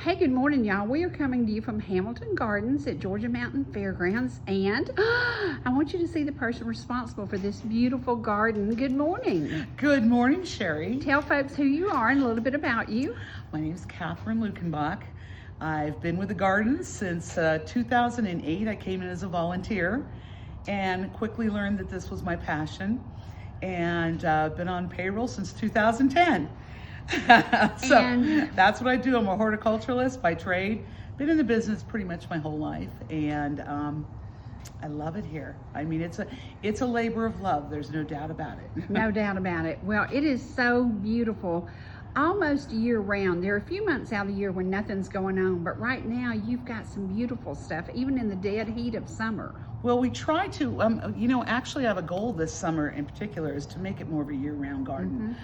Hey, good morning, y'all. We are coming to you from Hamilton Gardens at Georgia Mountain Fairgrounds, and I want you to see the person responsible for this beautiful garden. Good morning. Good morning, Sherry. Tell folks who you are and a little bit about you. My name is Catherine Lukenbach. I've been with the gardens since 2008. I came in as a volunteer and quickly learned that this was my passion, and been on payroll since 2010. That's what I do. I'm a horticulturalist by trade. Been in the business pretty much my whole life, and I love it here. I mean, it's a labor of love. There's no doubt about it. No doubt about it. Well, it is so beautiful almost year round. There are a few months out of the year when nothing's going on, but right now you've got some beautiful stuff, even in the dead heat of summer. Well, we try to, actually I have a goal this summer in particular is to make it more of a year-round garden,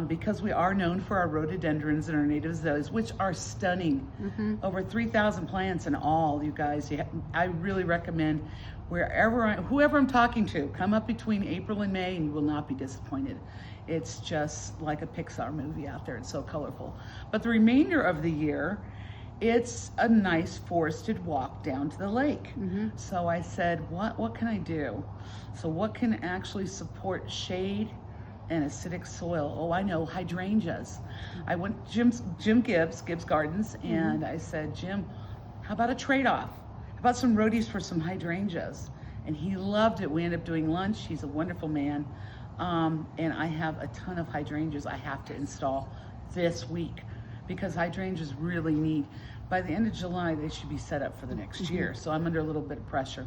because we are known for our rhododendrons and our native azaleas, which are stunning. Over 3,000 plants in all, you guys. I really recommend whoever I'm talking to, come up between April and May and you will not be disappointed. It's just like a Pixar movie out there. It's so colorful. But the remainder of the year, it's a nice forested walk down to the lake. So I said, what can I do? So what can actually support shade and acidic soil? Oh, I know, hydrangeas. I went to Jim Gibbs Gardens, and I said, Jim, how about a trade-off? How about some roadies for some hydrangeas? And he loved it. We ended up doing lunch. He's a wonderful man. And I have a ton of hydrangeas I have to install this week, because hydrangeas really need, by the end of July, they should be set up for the next year. So I'm under a little bit of pressure.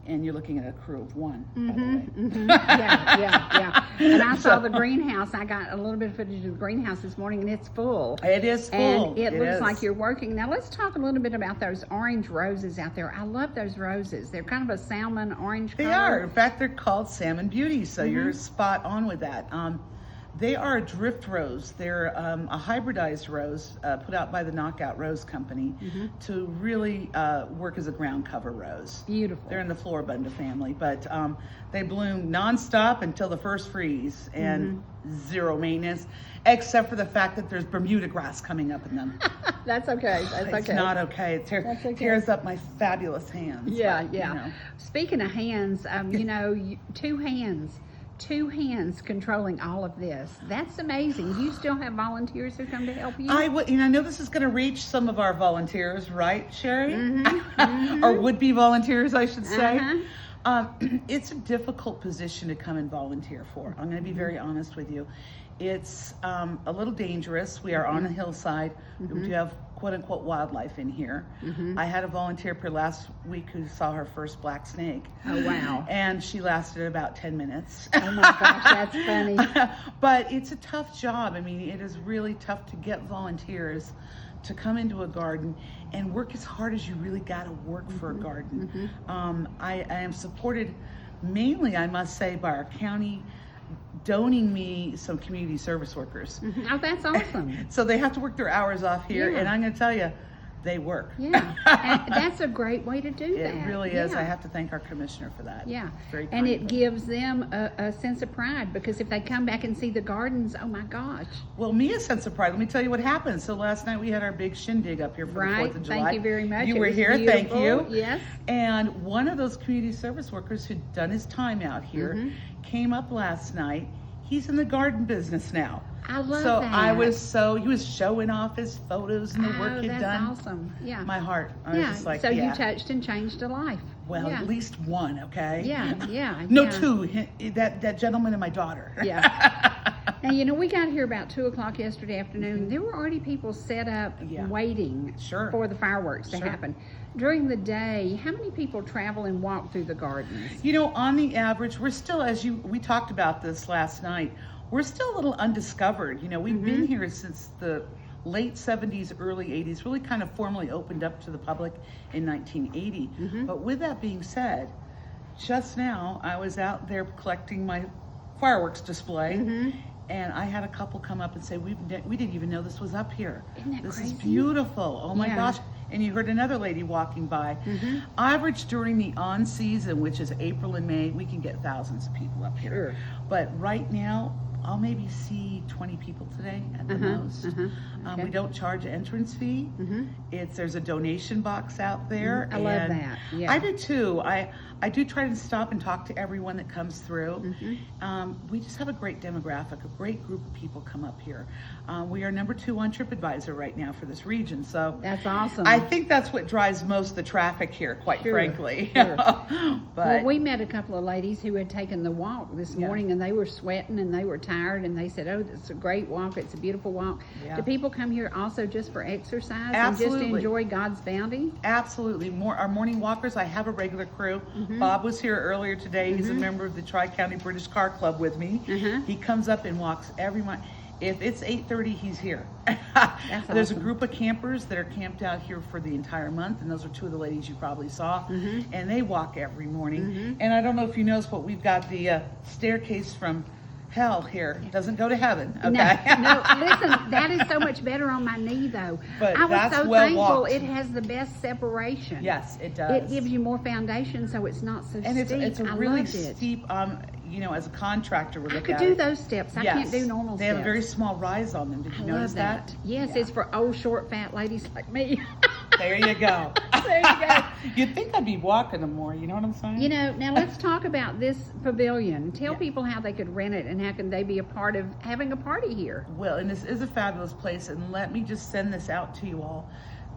And you're looking at a crew of one, by the way. Yeah. And I saw the greenhouse. I got a little bit of footage of the greenhouse this morning, and it's full. It is full. And it looks like you're working. Now let's talk a little bit about those orange roses out there. I love those roses. They're kind of a salmon orange color. They are. In fact, they're called salmon beauty. So you're spot on with that. They are a drift rose. They're a hybridized rose put out by the Knockout Rose Company to really work as a ground cover rose. Beautiful. They're in the Floribunda family, but they bloom nonstop until the first freeze, and zero maintenance, except for the fact that there's Bermuda grass coming up in them. That's okay. It's not okay. It tears up my fabulous hands. Yeah. But, you know. Speaking of hands, two hands controlling all of this. That's amazing. You still have volunteers who come to help you? I know this is going to reach some of our volunteers, right, Sherry? Or would-be volunteers, I should say. It's a difficult position to come and volunteer for. I'm going to be very honest with you. It's a little dangerous. We are on a hillside. We do have quote-unquote wildlife in here. I had a volunteer per last week who saw her first black snake. Oh, wow. And she lasted about 10 minutes. Oh, my gosh, that's funny. But it's a tough job. I mean, it is really tough to get volunteers to come into a garden and work as hard as you really got to work for a garden. I am supported mainly, I must say, by our county donating me some community service workers. Oh, that's awesome. So they have to work their hours off here, and I'm going to tell you, they work. Yeah, and that's a great way to do that. It really is. I have to thank our commissioner for that. Yeah, Very and it kind. gives them a sense of pride, because if they come back and see the gardens, oh my gosh. Well, me a sense of pride. Let me tell you what happened. So last night we had our big shindig up here for the 4th of July. Thank you very much. You were here. Thank you. Yes. And one of those community service workers who'd done his time out here came up last night. He's in the garden business now. I love that. He was showing off his photos and the work he'd done. That's awesome. Yeah. My heart. I was just like, so you touched and changed a life. Well, at least one, okay? Yeah. No, two. That gentleman and my daughter. Yeah. Now, we got here about 2 o'clock yesterday afternoon. There were already people set up waiting for the fireworks to happen. During the day, how many people travel and walk through the gardens? On the average, we're still, we talked about this last night, we're still a little undiscovered. We've been here since the late 70s, early 80s, really kind of formally opened up to the public in 1980. But with that being said, just now I was out there collecting my fireworks display, and I had a couple come up and say, we didn't even know this was up here. Isn't that This crazy? is beautiful. Oh my gosh. And you heard another lady walking by. Average during the on season, which is April and May, we can get thousands of people up here. But right now, I'll maybe see 20 people today at the most. Okay. We don't charge an entrance fee. There's a donation box out there. I love that. Yeah. I do too. I do try to stop and talk to everyone that comes through. We just have a great demographic, a great group of people come up here. We are #2 on TripAdvisor right now for this region. So that's awesome. I think that's what drives most of the traffic here, quite frankly. Sure. But well, we met a couple of ladies who had taken the walk this morning, and they were sweating and they were tired, and they said, "Oh, it's a great walk. It's a beautiful walk." Do people come here also just for exercise and just to enjoy God's bounty? Absolutely. Our morning walkers. I have a regular crew. Bob was here earlier today. He's a member of the Tri-County British Car Club with me. He comes up and walks every morning. If it's 8:30, he's here. There's a group of campers that are camped out here for the entire month, and those are 2 of the ladies you probably saw, and they walk every morning. And I don't know if you noticed, but we've got the staircase from hell here. It doesn't go to heaven, okay? No, listen, that is so much better on my knee, though. But I was that's so well thankful walked. it has the best separation. Yes, it does. It gives you more foundation, so it's not so and steep. it's a I really loved it. steep, as a contractor, we're I looking could at do it. those steps. I can't do normal They steps. have a very small rise on them. Did you notice that? Yes, it's for old, short, fat ladies like me. There you go. There you go. You'd think I'd be walking them more, you know what I'm saying? Now let's talk about this pavilion. Tell people how they could rent it and how can they be a part of having a party here. Well, and this is a fabulous place, and let me just send this out to you all.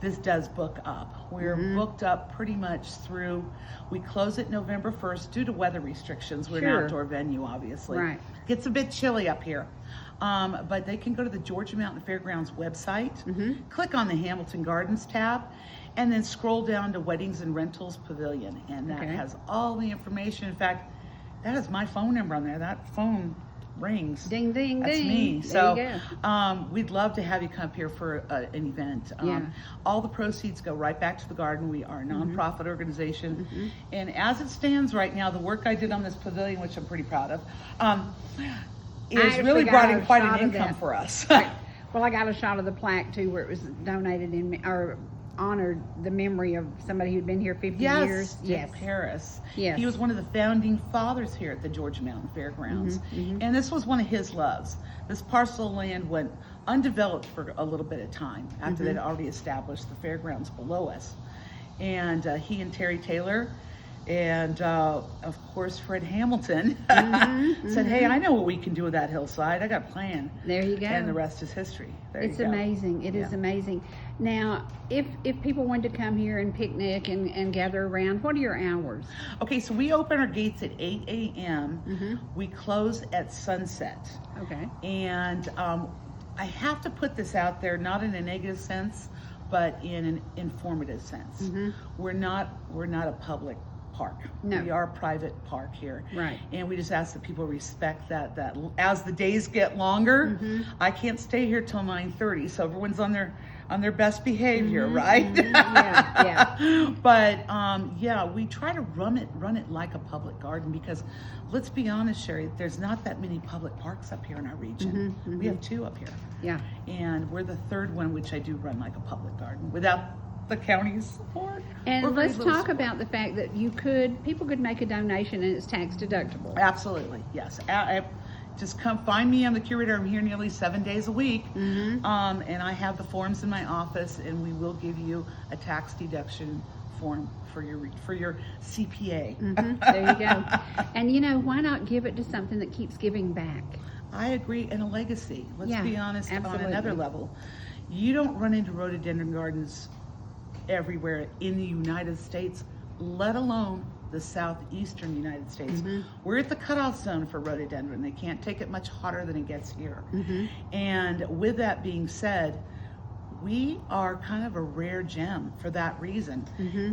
This does book up. We're booked up pretty much through, we close it November 1st due to weather restrictions. We're an outdoor venue, obviously. Right. Gets a bit chilly up here. But they can go to the Georgia Mountain Fairgrounds website, click on the Hamilton Gardens tab, and then scroll down to Weddings and Rentals Pavilion. And that has all the information. In fact, that is my phone number on there. That phone rings. Ding, ding, That's ding. me. There So you go. we'd love to have you come up here for an event. All the proceeds go right back to the garden. We are a nonprofit organization. And as it stands right now, the work I did on this pavilion, which I'm pretty proud of, is really brought in quite an income for us. Well, I got a shot of the plaque too, where it was donated or honored the memory of somebody who'd been here 50 years. Yes, Paris. Yes. He was one of the founding fathers here at the Georgia Mountain Fairgrounds. And this was one of his loves. This parcel of land went undeveloped for a little bit of time after they'd already established the fairgrounds below us. And he and Terry Taylor and of course Fred Hamilton said, "Hey, I know what we can do with that hillside. I got a plan." There you go. And the rest is history. It's amazing. It is amazing. Now, if people wanted to come here and picnic and gather around, what are your hours? Okay, so we open our gates at 8 a.m. We close at sunset. Okay. And I have to put this out there, not in a negative sense, but in an informative sense. We're not a public park. No. We are a private park here. Right. And we just ask that people respect that as the days get longer, I can't stay here till 9:30, so everyone's on their best behavior, right? Yeah. But we try to run it like a public garden, because let's be honest, Sherry, there's not that many public parks up here in our region. We have 2 up here. Yeah. And we're the 3rd one, which I do run like a public garden without the county's support. And let's talk about the fact that people could make a donation and it's tax deductible. Absolutely, yes. Just come find me. I'm the curator. I'm here nearly 7 days a week. And I have the forms in my office, and we will give you a tax deduction form for your CPA. There you go. And why not give it to something that keeps giving back? I agree, and a legacy. Let's be honest, absolutely. on another level. You don't run into rhododendron gardens everywhere in the United States, let alone the southeastern United States. We're at the cutoff zone for rhododendron. They can't take it much hotter than it gets here. And with that being said, we are kind of a rare gem for that reason.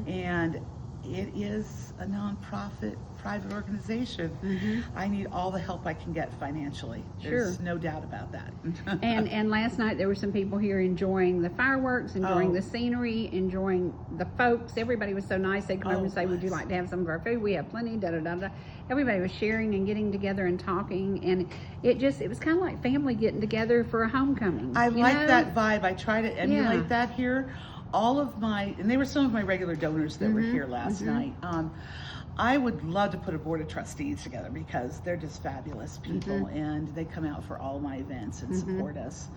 And it is a nonprofit private organization. I need all the help I can get financially. There's no doubt about that. and last night there were some people here enjoying the fireworks, enjoying the scenery, enjoying the folks. Everybody was so nice. They come over and say, "Would you like to have some of our food? We have plenty." Da da da da. Everybody was sharing and getting together and talking, and it was kind of like family getting together for a homecoming. I like that vibe. I try to emulate that here. And they were some of my regular donors that were here last night. I would love to put a board of trustees together because they're just fabulous people, and they come out for all my events and support us.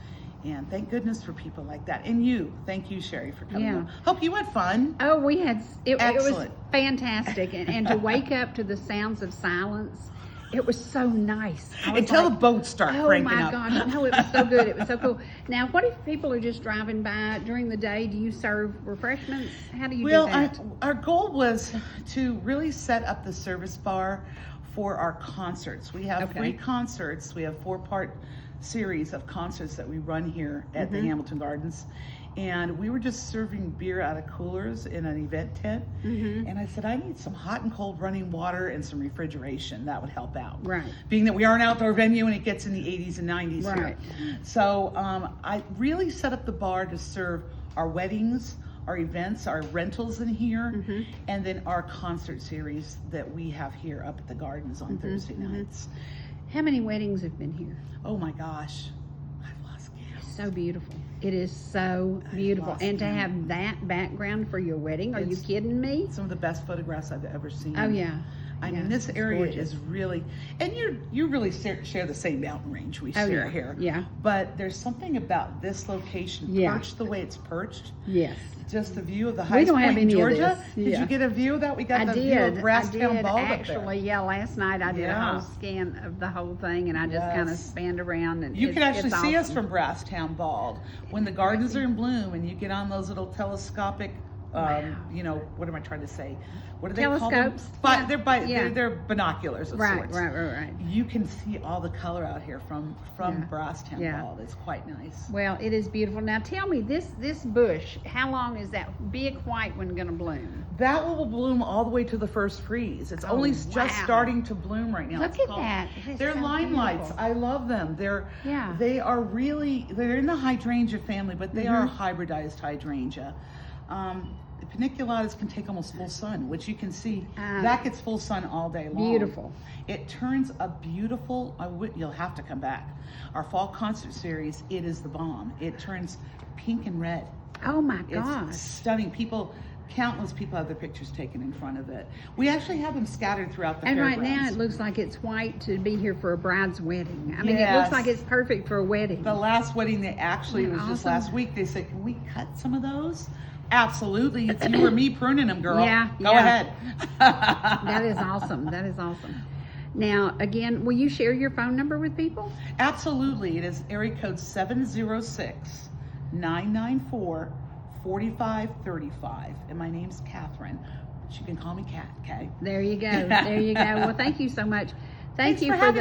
And thank goodness for people like that. And you, thank you, Sherry, for coming on. Hope you had fun. Oh, we had, it was Excellent. fantastic. And to wake up to the sounds of silence, it was so nice. Until the boats start cranking up. Oh my God, no, it was so good. It was so cool. Now, what if people are just driving by during the day? Do you serve refreshments? How do you do that? Our goal was to really set up the service bar for our concerts. We have 3 concerts. We have 4-part series of concerts that we run here at the Hamilton Gardens, and we were just serving beer out of coolers in an event tent, and I said, I need some hot and cold running water and some refrigeration. That would help out, right, being that we are an outdoor venue and it gets in the 80s and 90s here. So I really set up the bar to serve our weddings, our events, our rentals in here, and then our concert series that we have here up at the Gardens on Thursday nights. How many weddings have been here? Oh my gosh, I've lost count. So beautiful. It is so beautiful. And to have that background for your wedding, are you kidding me? Some of the best photographs I've ever seen. Oh yeah. I mean, this area is really, and you really share the same mountain range we share here. Yeah. But there's something about this location, perched the way it's perched. Yes. Just the view of the highest point in Georgia. Did you get a view of that? We got the view of Brasstown Bald actually, yeah, last night I did a whole scan of the whole thing, and I just kind of spanned around. And you can actually see us from Brasstown Bald when the gardens are in bloom, and you get on those little telescopic, you know, what am I trying to say? What are they called? Telescopes. But they're binoculars of sorts. Right. You can see all the color out here from Brasstown Bald. It's quite nice. Well, it is beautiful. Now tell me, this bush, how long is that big white one going to bloom? That will bloom all the way to the first freeze. It's only just starting to bloom right now. Look at that. They're so limelights. beautiful. I love them. They're in the hydrangea family, but they are a hybridized hydrangea. The paniculatas can take almost full sun, which you can see. That gets full sun all day long. Beautiful. It turns a beautiful, you'll have to come back. Our fall concert series, it is the bomb. It turns pink and red. Oh my gosh. It's stunning. Countless people have their pictures taken in front of it. We actually have them scattered throughout the Fairgrounds. And right now it looks like it's white to be here for a bride's wedding. I mean, it looks like it's perfect for a wedding. The last wedding, just last week, they said, can we cut some of those? Absolutely. It's you or me pruning them, girl. Go ahead. That is awesome. That is awesome. Now, again, will you share your phone number with people? Absolutely. It is area code 706-994-4535. And my name's Catherine. But you can call me Kat, okay? There you go. There you go. Well, thank you so much. Thank you for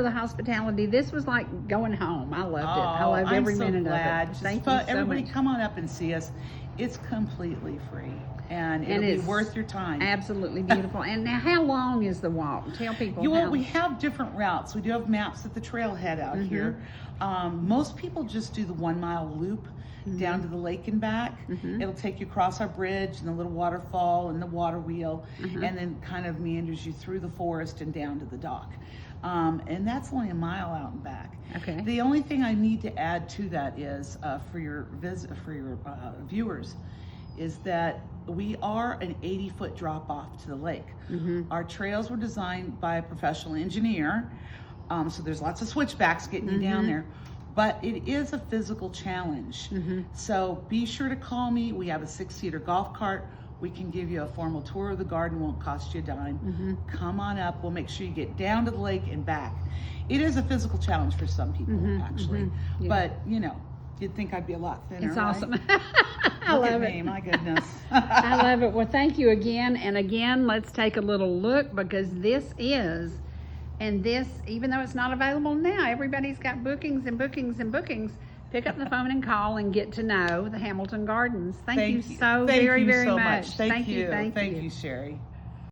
the hospitality. This was like going home. I loved it. I loved every minute of it. Thank you so everybody much. Come on up and see us. It's completely free, and it'll be worth your time. Absolutely beautiful. And now, how long is the walk? Tell people. We have different routes. We do have maps at the trailhead out here. Most people just do the 1 mile loop down to the lake and back. It'll take you across our bridge and the little waterfall and the water wheel, and then kind of meanders you through the forest and down to the dock. And that's only 1 mile out and back. Okay. The only thing I need to add to that is for your viewers, is that we are an 80-foot drop off to the lake. Our trails were designed by a professional engineer, so there's lots of switchbacks getting you down there. But it is a physical challenge. So be sure to call me. We have a 6-seater golf cart. We can give you a formal tour of the garden, won't cost you a dime. Come on up, we'll make sure you get down to the lake and back. It is a physical challenge for some people, actually. But, you know, you'd think I'd be a lot thinner. It's awesome. I love it. My goodness. I love it. Well, thank you again. And again, let's take a little look, because this is, and this, even though it's not available now, everybody's got bookings and bookings and bookings. Pick up the phone and call and get to know the Hamilton Gardens. Thank you so very, very much. Thank you. Thank you, Sherry.